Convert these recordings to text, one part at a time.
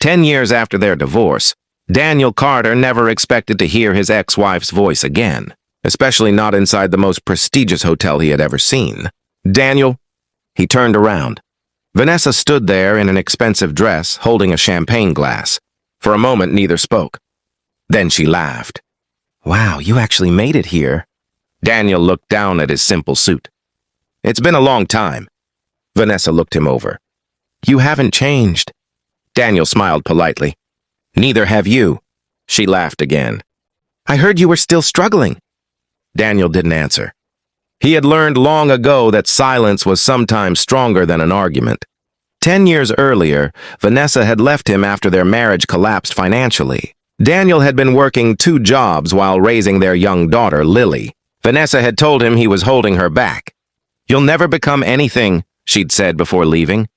10 years after their divorce, Daniel Carter never expected to hear his ex-wife's voice again, especially not inside the most prestigious hotel he had ever seen. "Daniel?" He turned around. Vanessa stood there in an expensive dress, holding a champagne glass. For a moment, neither spoke. Then she laughed. "Wow, you actually made it here." Daniel looked down at his simple suit. "It's been a long time." Vanessa looked him over. "You haven't changed." Daniel smiled politely. "Neither have you." She laughed again. "I heard you were still struggling." Daniel didn't answer. He had learned long ago that silence was sometimes stronger than an argument. 10 years earlier, Vanessa had left him after their marriage collapsed financially. Daniel had been working 2 jobs while raising their young daughter, Lily. Vanessa had told him he was holding her back. "You'll never become anything," she'd said before leaving.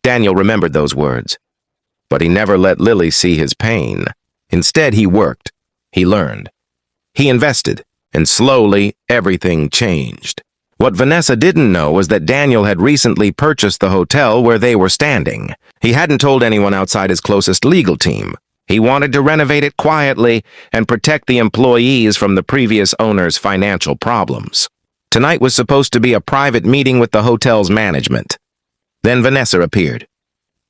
Daniel remembered those words. But he never let Lily see his pain. Instead, he worked. He learned. He invested. And slowly, everything changed. What Vanessa didn't know was that Daniel had recently purchased the hotel where they were standing. He hadn't told anyone outside his closest legal team. He wanted to renovate it quietly and protect the employees from the previous owner's financial problems. Tonight was supposed to be a private meeting with the hotel's management. Then Vanessa appeared.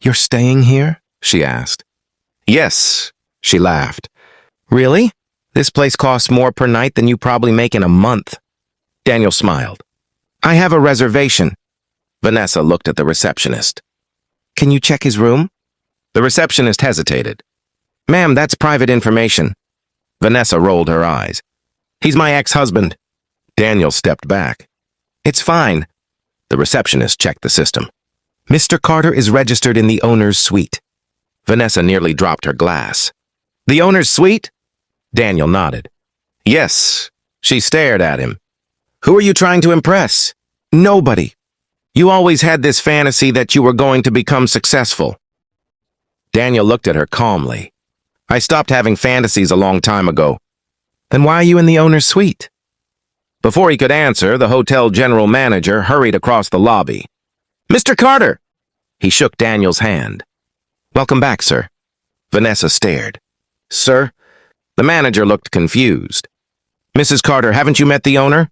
"You're staying here?" she asked. "Yes," she laughed. "Really? This place costs more per night than you probably make in a month." Daniel smiled. "I have a reservation." Vanessa looked at the receptionist. "Can you check his room?" The receptionist hesitated. "Ma'am, that's private information." Vanessa rolled her eyes. "He's my ex-husband." Daniel stepped back. "It's fine." The receptionist checked the system. "Mr. Carter is registered in the owner's suite." Vanessa nearly dropped her glass. "The owner's suite?" Daniel nodded. "Yes." She stared at him. "Who are you trying to impress?" "Nobody. You always had this fantasy that you were going to become successful." Daniel looked at her calmly. "I stopped having fantasies a long time ago." "Then why are you in the owner's suite?" Before he could answer, the hotel general manager hurried across the lobby. "Mr. Carter!" He shook Daniel's hand. "Welcome back, sir." Vanessa stared. "Sir?" The manager looked confused. "Mrs. Carter, haven't you met the owner?"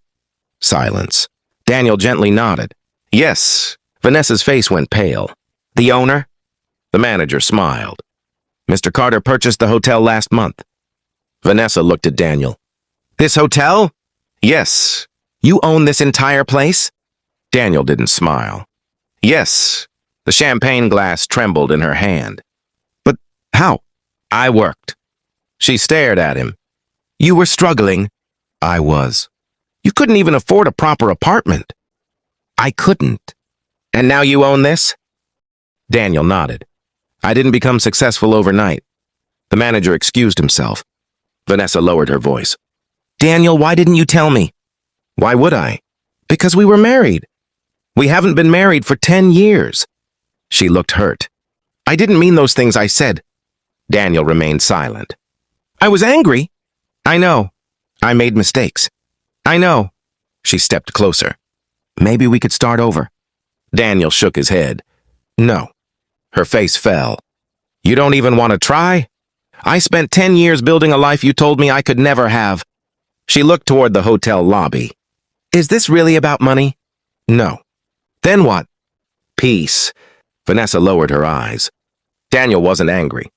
Silence. Daniel gently nodded. "Yes." Vanessa's face went pale. "The owner?" The manager smiled. "Mr. Carter purchased the hotel last month." Vanessa looked at Daniel. "This hotel?" "Yes." "You own this entire place?" Daniel didn't smile. "Yes." The champagne glass trembled in her hand. "But how?" "I worked." She stared at him. "You were struggling." "I was." "You couldn't even afford a proper apartment." "I couldn't." "And now you own this?" Daniel nodded. "I didn't become successful overnight." The manager excused himself. Vanessa lowered her voice. "Daniel, why didn't you tell me?" "Why would I?" "Because we were married." "We haven't been married for 10 years. She looked hurt. "I didn't mean those things I said." Daniel remained silent. "I was angry." "I know. I made mistakes." "I know." She stepped closer. "Maybe we could start over." Daniel shook his head. "No." Her face fell. "You don't even want to try?" "I spent 10 years building a life you told me I could never have." She looked toward the hotel lobby. "Is this really about money?" "No." "Then what?" "Peace." Vanessa lowered her eyes. Daniel wasn't angry.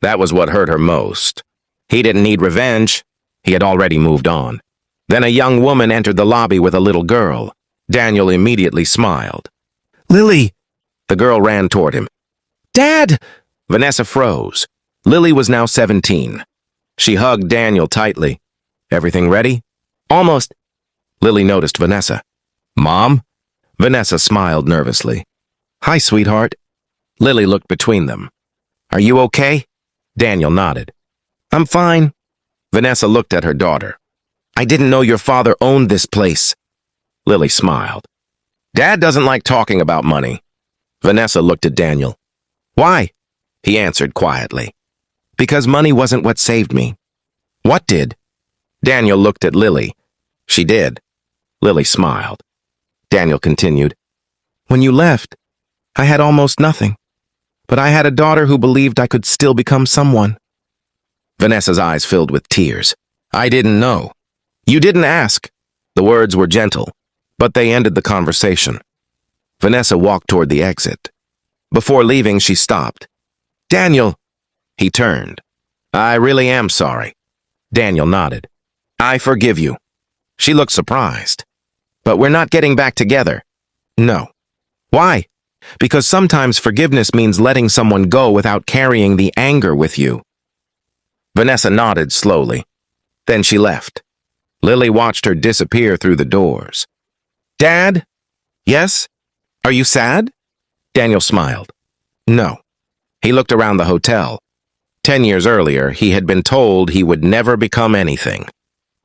That was what hurt her most. He didn't need revenge. He had already moved on. Then a young woman entered the lobby with a little girl. Daniel immediately smiled. "Lily!" The girl ran toward him. "Dad!" Vanessa froze. Lily was now 17. She hugged Daniel tightly. "Everything ready?" "Almost." Lily noticed Vanessa. "Mom?" Vanessa smiled nervously. "Hi, sweetheart." Lily looked between them. "Are you okay?" Daniel nodded. "I'm fine." Vanessa looked at her daughter. "I didn't know your father owned this place." Lily smiled. "Dad doesn't like talking about money." Vanessa looked at Daniel. "Why?" He answered quietly. "Because money wasn't what saved me." "What did?" Daniel looked at Lily. "She did." Lily smiled. Daniel continued. "When you left, I had almost nothing. but I had a daughter who believed I could still become someone. Vanessa's eyes filled with tears. I didn't know. You didn't ask. The words were gentle, but they ended the conversation. Vanessa walked toward the exit. Before leaving, she stopped. Daniel. He turned. I really am sorry. Daniel nodded. I forgive you. She looked surprised. But we're not getting back together. No. Why? Because sometimes forgiveness means letting someone go without carrying the anger with you. Vanessa nodded slowly. Then she left. Lily watched her disappear through the doors. Dad? Yes? Are you sad? Daniel smiled. No. He looked around the hotel. 10 years earlier, he had been told he would never become anything.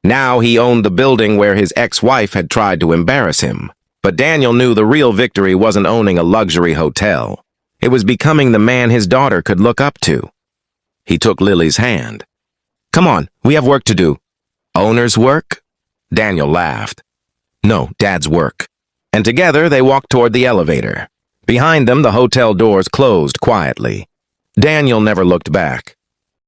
Now he owned the building where his ex-wife had tried to embarrass him. But Daniel knew the real victory wasn't owning a luxury hotel. It was becoming the man his daughter could look up to. He took Lily's hand. Come on, we have work to do. Owner's work? Daniel laughed. No, Dad's work. And together they walked toward the elevator. Behind them, the hotel doors closed quietly. Daniel never looked back.